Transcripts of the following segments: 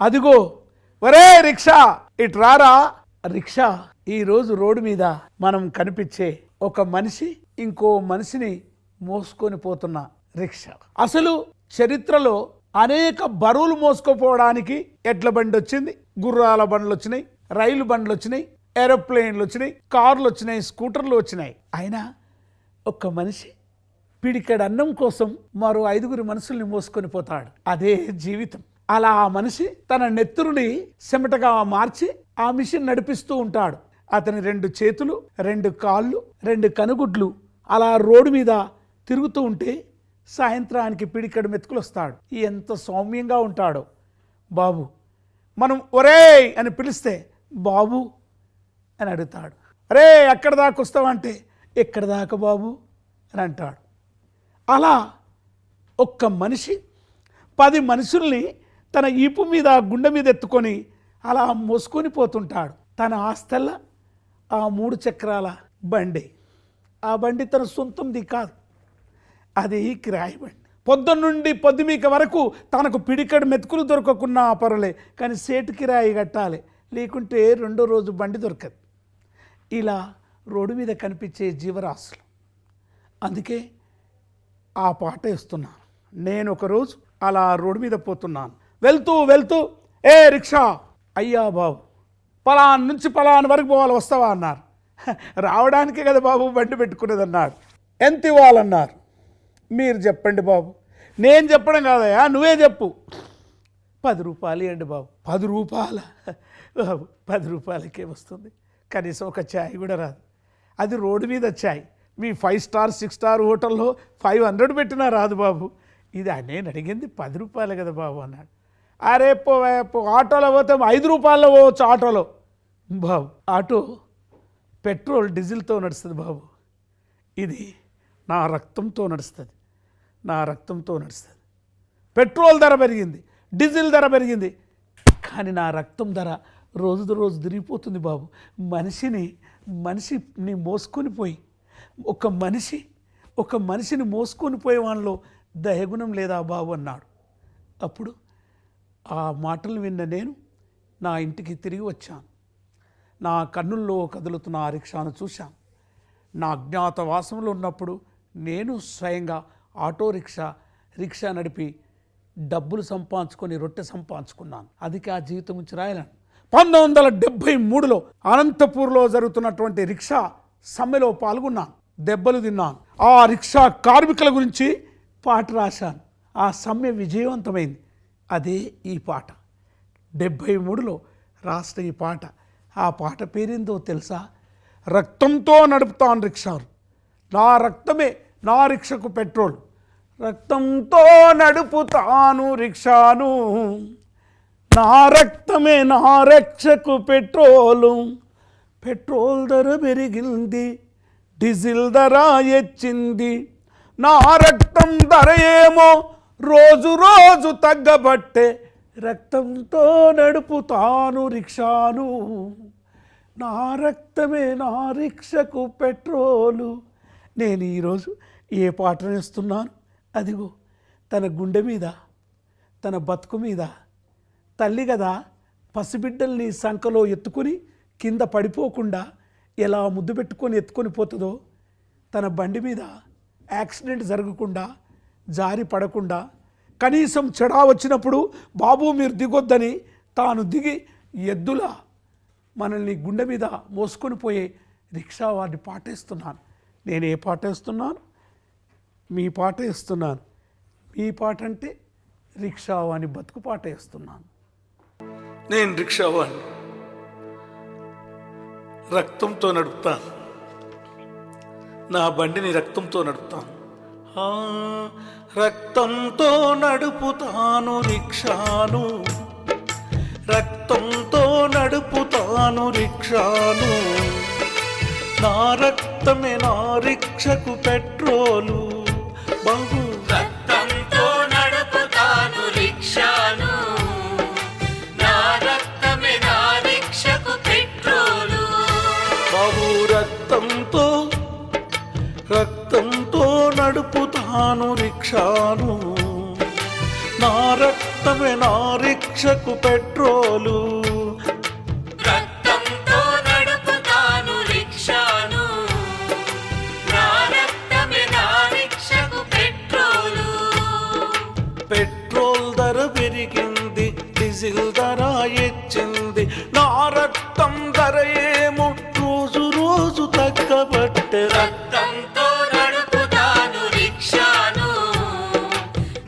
అదిగో ఒరే రిక్షా ఇటు రారా. రిక్షా ఈరోజు రోడ్డు మీద మనం కనిపించే ఒక మనిషి ఇంకో మనిషిని మోసుకొని పోతున్న రిక్షా. అసలు చరిత్రలో అనేక బరువులు మోసుకుపోవడానికి ఎడ్ల బండి వచ్చింది, గుర్రాల బండ్లు వచ్చినాయి, రైలు బండ్లు వచ్చినాయి, ఏరోప్లేన్లు వచ్చినాయి, కార్లు వచ్చినాయి, స్కూటర్లు వచ్చినాయి. అయినా ఒక్క మనిషి పిడికెడు అన్నం కోసం మరో 5 మనుషుల్ని మోసుకొని పోతాడు. అదే జీవితం. అలా ఆ మనిషి తన నెత్తురుని చెమటగా మార్చి ఆ మిషన్ నడిపిస్తూ ఉంటాడు. అతని 2 చేతులు, 2 కాళ్ళు, 2 కనుగుడ్లు అలా రోడ్డు మీద తిరుగుతూ ఉంటే సాయంత్రానికి పిడికెడు మెతుకులు వస్తాడు. ఎంత సౌమ్యంగా ఉంటాడో బాబు. మనం ఒరేయ్ అని పిలిస్తే బాబు అని అడుగుతాడు. అరే ఎక్కడి దాకా వస్తావంటే ఎక్కడి దాకా బాబు అని అంటాడు. అలా ఒక్క మనిషి 10 మనుషుల్ని తన ఈపు మీద గుండె మీద ఎత్తుకొని అలా మోసుకొని పోతుంటాడు. తన ఆస్తల్ల ఆ 3 చక్రాల బండి. ఆ బండి తన సొంతంది కాదు, అది కిరాయి బండి. పొద్దున్నుండి పొద్దుమీక వరకు తనకు పిడికడు మెతుకులు దొరకకున్నా పర్వాలే, కానీ సేటు కిరాయి కట్టాలి, లేకుంటే 2వ రోజు బండి దొరకదు. ఇలా రోడ్డు మీద కనిపించే జీవరాశులు. అందుకే ఆ పాట వేస్తున్నాను. నేను ఒకరోజు అలా రోడ్డు మీద పోతున్నాను. వెళ్తూ వెళ్తూ ఏ రిక్షా అయ్యా బాబు పలాన్ నుంచి పలాన్ వరకు పోవాలి, వస్తావా అన్నారు. రావడానికే కదా బాబు బండి పెట్టుకునేది అన్నాడు. ఎంత ఇవ్వాలన్నారు. మీరు చెప్పండి బాబు. నేను చెప్పడం కాదయా, నువ్వే చెప్పు. 10 రూపాయలు ఇవ్వండి బాబు. 10 రూపాయల బాబు, 10 రూపాయలకే వస్తుంది, కనీసం ఒక ఛాయ్ కూడా రాదు. అది రోడ్డు మీద ఛాయ్. మీ 5 స్టార్ 6 స్టార్ హోటల్లో 500 పెట్టినా రాదు బాబు. ఇది నేను అడిగింది 10 రూపాయలు కదా బాబు అన్నాడు. అరే పో ఆటోలో పోతే 5 రూపాయల్లో పోవచ్చు ఆటోలో. బాబు ఆటో పెట్రోల్ డీజిల్తో నడుస్తుంది బాబు, ఇది నా రక్తంతో నడుస్తుంది, నా రక్తంతో నడుస్తుంది. పెట్రోల్ ధర పెరిగింది, డీజిల్ ధర పెరిగింది, కానీ నా రక్తం ధర రోజు రోజు తిరిగిపోతుంది బాబు. మనిషిని మోసుకొని పోయి ఒక మనిషిని మోసుకొని పోయే వాళ్ళలో దయగుణం లేదా బాబు అన్నాడు. అప్పుడు ఆ మాటలు విన్న నేను నా ఇంటికి తిరిగి వచ్చాను. నా కన్నుల్లో కదులుతున్న ఆ రిక్షాను చూశాను. నా అజ్ఞాతవాసంలో ఉన్నప్పుడు నేను స్వయంగా ఆటో రిక్షా నడిపి డబ్బులు సంపాదించుకొని రొట్టె సంపాదించుకున్నాను. అది ఆ జీవితం గురించి రాయలేను. 1973లో అనంతపూర్లో జరుగుతున్నటువంటి రిక్షా సమ్మెలో పాల్గొన్నాను, దెబ్బలు తిన్నాను. ఆ రిక్షా కార్మికుల గురించి పాట రాశాను. ఆ సమ్మె విజయవంతమైంది. అదే ఈ పాట. 73లో రాసిన ఈ పాట. ఆ పాట పేరేందో తెలుసా? రక్తంతో నడుపుతాను రిక్షాను, నా రక్తమే నా రిక్షకు పెట్రోల్. రక్తంతో నడుపుతాను రిక్షాను, నా రక్తమే నా రిక్షకు పెట్రోలు. పెట్రోల్ ధర పెరిగింది, డీజిల్ ధర ఎచ్చింది, నా రక్తం ధర ఏమో రోజు రోజు తగ్గబట్టే. రక్తంతో నడుపుతాను రిక్షాను, నా రక్తమే నా రిక్షకు పెట్రోలు. నేను ఈరోజు ఏ పాట వేస్తున్నాను? అదిగో తన గుండె మీద, తన బతుకు మీద తల్లి కదా పసిబిడ్డల్ని సంకలో ఎత్తుకొని కింద పడిపోకుండా ఎలా ముద్దు పెట్టుకొని ఎత్తుకొని పోతుందో, తన బండి మీద యాక్సిడెంట్ జరగకుండా, జారి పడకుండా, కనీసం చెడా వచ్చినప్పుడు బాబు మీరు దిగొద్దని తాను దిగి ఎద్దులా మనల్ని గుండె మీద మోసుకొని పోయే రిక్షా వారిని పాటేస్తున్నాను. నేను ఏ పాట వేస్తున్నాను? మీ పాట వేస్తున్నాను. మీ పాట అంటే రిక్షా వాని బతుకు పాట వేస్తున్నాను. నేను రిక్షా వాడిని, రక్తంతో నడుపుతాను, నా బండిని రక్తంతో నడుపుతాను. రక్తంతో నడుపుతాను రిక్షాను, రక్తంతో నడుపుతాను రిక్షాను, నా రక్తమే నా రిక్షకు పెట్రోలు. బాబు రక్తంతో నడుపుతాను రిక్షాను, నా రక్తమే నా రిక్షకు పెట్రోలు. బాబు రక్తంతో నడుపుతాను రిక్షాను, నా రక్త రక్తమే నా రిక్షకు పెట్రోలు. రక్తంతో నడుపుతాను రిక్షాను, నా రక్తమే నా రిక్షకు పెట్రోలు. పెట్రోల్ ధర పెరిగింది, డీజిల్ ధర ఎచ్చింది, నా రక్తం ధర ఏమో రోజు రోజు తగ్గబట్టే. రక్తంతో నడుపుతాను రిక్షాను,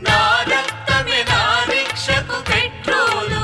నా రక్తమే నా రిక్షకు పెట్రోలు.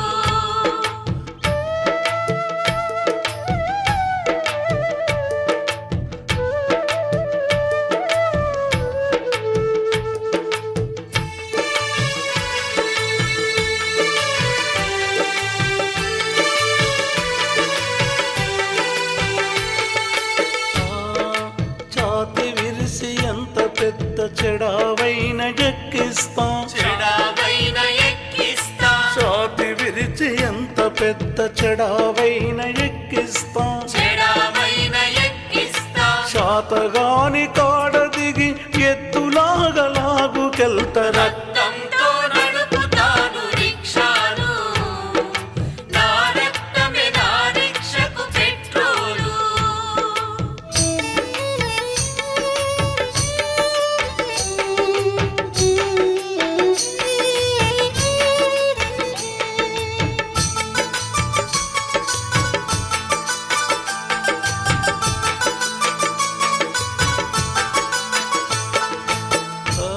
ఛాతి విరిసి ఎంత పెద్ద చెడావైన ఎక్కిస్తా. చెడావైన ఎక్కిస్తా, ఛాతి విరిచి ఎంత పెద్ద చెడావైన ఎక్కిస్తా. చెడావైన ఎక్కిస్తా. శాతగాని కాడ దిగి ఎత్తులాగా లాగుకెళ్తార. రక్తంతో నడుపుతాను రిక్షాను, నా రక్తమే నా రిక్షకు పెట్రోలు. ఆ,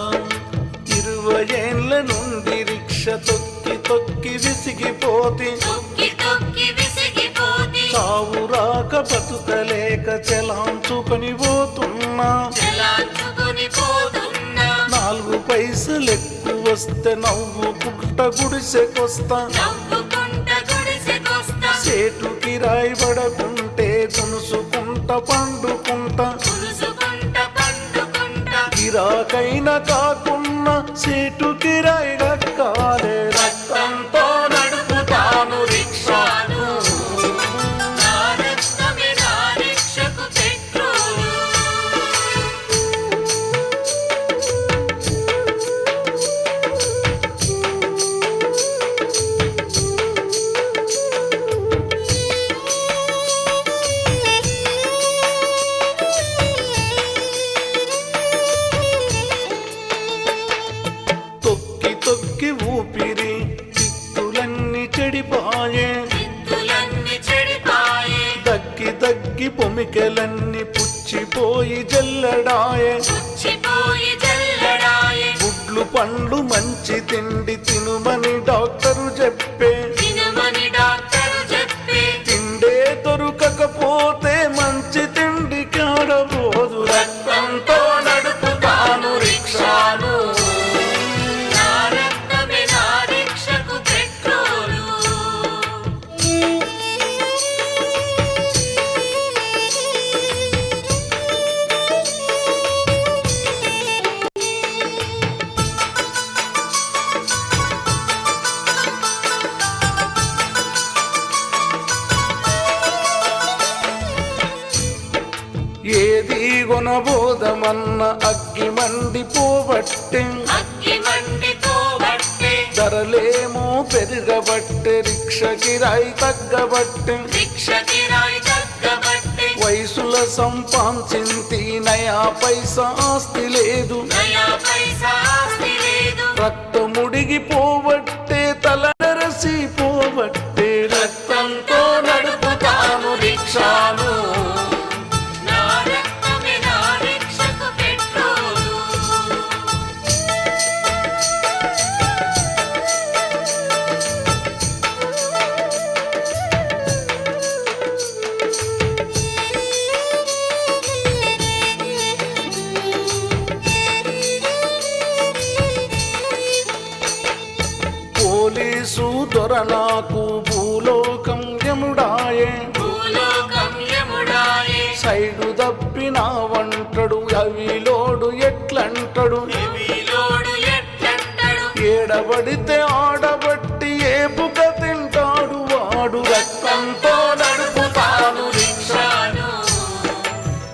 20 ఏళ్ళ నుండి రిక్ష తొక్కి తొక్కి విసిగిపోతి. తొక్కి తొక్కి విసిగిపోతి, చావు రాక బతుకలేక చెలాంచుకొని పోతున్నా. చెలాంచుకొని పోతున్నా. 4 పైసలు ఎక్కువ వస్తే నవ్వుకుంట గుడిసెకొస్తా. నవ్వుకుంట గుడిసెకొస్తా. సేటు కిరాయి పడకుంటే కొనుసుకుంట పండుకుంటా. పులుసుకుంట పండుకుంటా. గిరాకైనా కాకున్నా సేటు కిరాయి దక్కాలే. రక్తంతో నడుపుతాను రిక్షాను, నా రక్తమే నా రిక్షకు పెట్రోలు. తొక్కి తొక్కి ఊపిరి చిత్తులన్నీ చెడిపాయే. చిత్తులన్నీ చెడిపాయే, దగ్గి దగ్గి పొమికెలన్నీ పుచ్చిపోయి జల్లడాయే. పుచ్చిపోయి జల్లడాయే. గుడ్లు పండ్లు మంచి తిండి తినుమని డాక్టరు చెప్పే. తినమని డాక్టరు చెప్పే, తిండే దొరకకపోతే మంచి తిండి కాడబోదు. రక్తంతో నడుపుతాను రిక్షాను, నా రక్తమే నా రిక్షకు పెట్రోలు. ఏది కొనబోదమన్న అగ్గి మండిపోబట్టే. అగ్గి మండిపోబట్టే, ధరలేమో పెరగబట్టే, రిక్ష కిరాయి తగ్గబట్టే. రిక్ష కిరాయి తగ్గబట్టే, వయసుల సంపాదించింది నయా పైసా ఆస్తి లేదు. నయా పైసా ఆస్తి లేదు. రక్తముడిగిపోబట్టే, తల నరసిపోబట్టే. రక్తంతో నడుపుతాను రిక్షాను, నా రక్తమే నా రిక్షకు పెట్రోలు. పోలీసు దొర నాకు భూలోకం యముడాయే. భూలోకం యముడాయే, సైడు దప్పిన వంటడు అవిలోడు ఎట్లంటడు. వీలోడు ఎట్లంటడు. ఏడబడితే ఆడబట్టి ఏపుక తింటాడు వాడు. రక్తంతో నడుపుతాను రిక్షాను,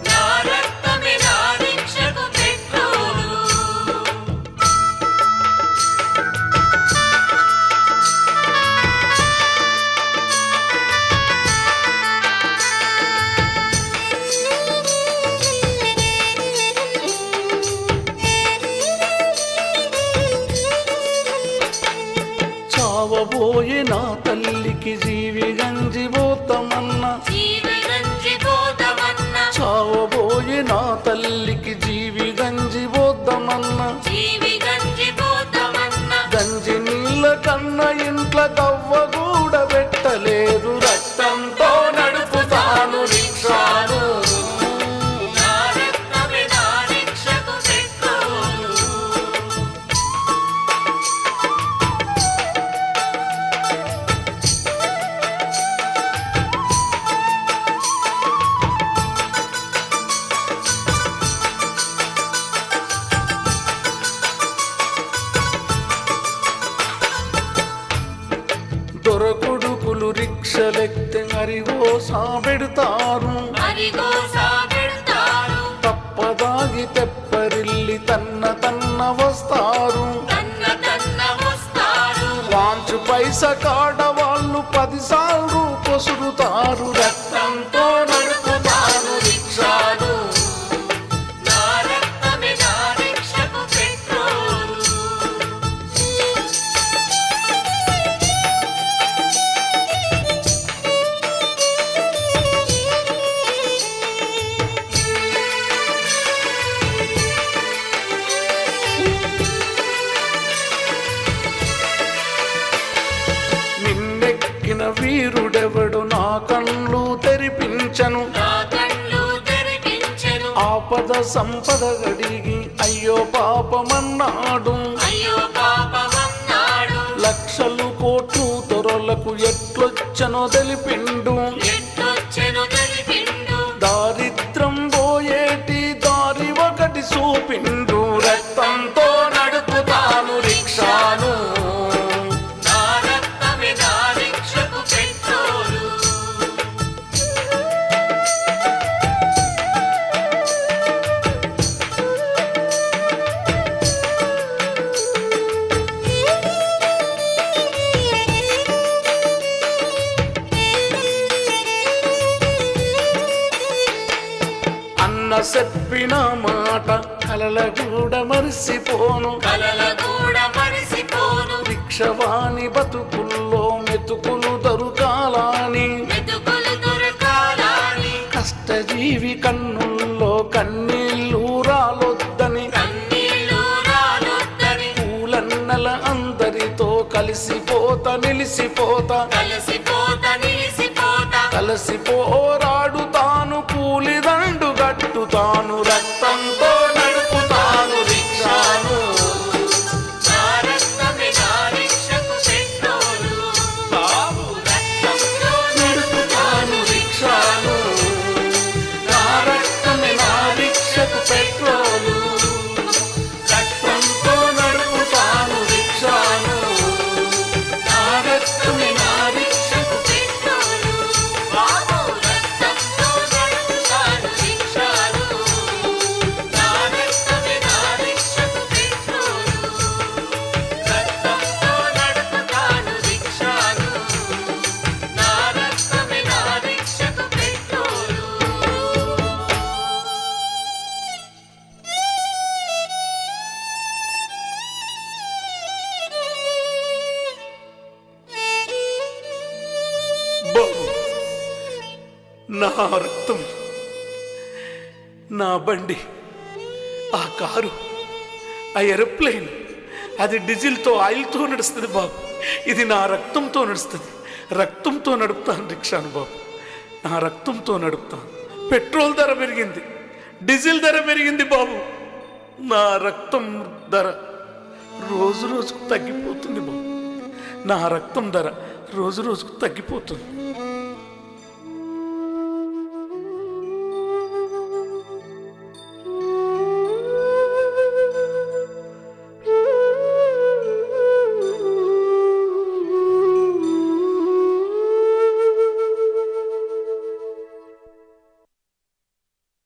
నా రక్తమే నా రిక్షకు పెట్రోలు. చావబోయే నా తల్లికి జీవి గంజిపోతామన్నా, జీవి గంజిపోతమన్న, చావబోయే నా తల్లికి జీవి గంజిపోతామన్నా, జీవి గంజిపోతమన్న, గంజి నీళ్ళ కన్నా ఇంట్లో కవ్వ కూడా పెట్టలేదు, రక్తంతో నడుపుతాను రిక్షాను. నా రక్తమే నా రిక్షకు పెట్రోలు. దొరకొడుకులు రిక్షలెక్తే అరిగో సాబెడతారు, అరిగో సాబెడతారు, తప్పదాగి తెప్పరిల్లి తన్న వస్తారు, తన్న వస్తారు. వాంచు పైస కాడ వాళ్ళు 10 సార్లు పొసురుతారు, రక్తంతో నడుపుతారు రిక్షాలు. నా రక్తమే నా రిక్షకు పెట్రోలు. నిన్నెక్కిన వీరుడెవడు నా కళ్ళు తెరిపించను, నా కళ్ళు తెరిపించెను, ఆపద సంపద గడిగి అయ్యో పాపమన్నాడు, అయ్యో పాపమన్నాడు. లక్షలు కోట్లు దొరలకు ఎట్లొచ్చనో తెలిపిండు, ఎట్టొచ్చెను తెలిపిండు, దారిద్రం పోయేటి దారి ఒకటి చూపిండు, రక్తంతో నడుపుతాను రిక్షాను. నా రక్తమే నా రిక్షకు పెట్రోలు. అన్న చెప్పిన మాట కలల కూడా మరిసిపోను, కలల కూడా మరిసిపోను, రిక్షవాణి బతుకుల్లో మెతుకులు దొరకాలని, మెతుకులు దొరకాలని, కష్టజీవి కన్నుల్లో కన్నీళ్ళు రాలొద్దని, కన్నీళ్ళు రాలొద్దని, పూలన్నల అందరితో కలిసిపోతా నిలిసిపోతా, కలిసిపోత నిలిసిపోత, కలిసి పోరాడుతాను కూలిదండు గట్టుతాను, రక్తంతో నడుపుతాను రిక్షాను. నా రక్తమే నా రిక్షకు పెట్రోలు. బాబు రక్తంతో నడుపుతాను రిక్షాను, నా రక్తమే నా రిక్షకు పెట్రోలు, రక్తంతో నడుపుతాను రిక్షాను, నా రక్తమే నా రిక్షకు పెట్రోలు. బాబు రక్తంతో నడుపుతాను రిక్షాలు. నా రక్తమే నా రిక్షకు పెట్రోలు. రక్తంతో నడుపుతాను రిక్షాలు. నా రక్తమే నా రిక్షకు పెట్రోలు. బాబు నా రక్తం, నా బండి, ఆ కారు, ఆ ఏరోప్లేన్, అది డీజిల్తో ఆయిల్తో నడుస్తుంది బాబు. ఇది నా రక్తంతో నడుస్తుంది, రక్తంతో నడుపుతాను రిక్షాను బాబు, నా రక్తంతో నడుపుతాను. పెట్రోల్ ధర పెరిగింది, డీజిల్ ధర పెరిగింది బాబు, నా రక్తం ధర రోజు రోజుకు తగ్గిపోతుంది బాబు, నా రక్తం ధర రోజు రోజుకు తగ్గిపోతుంది.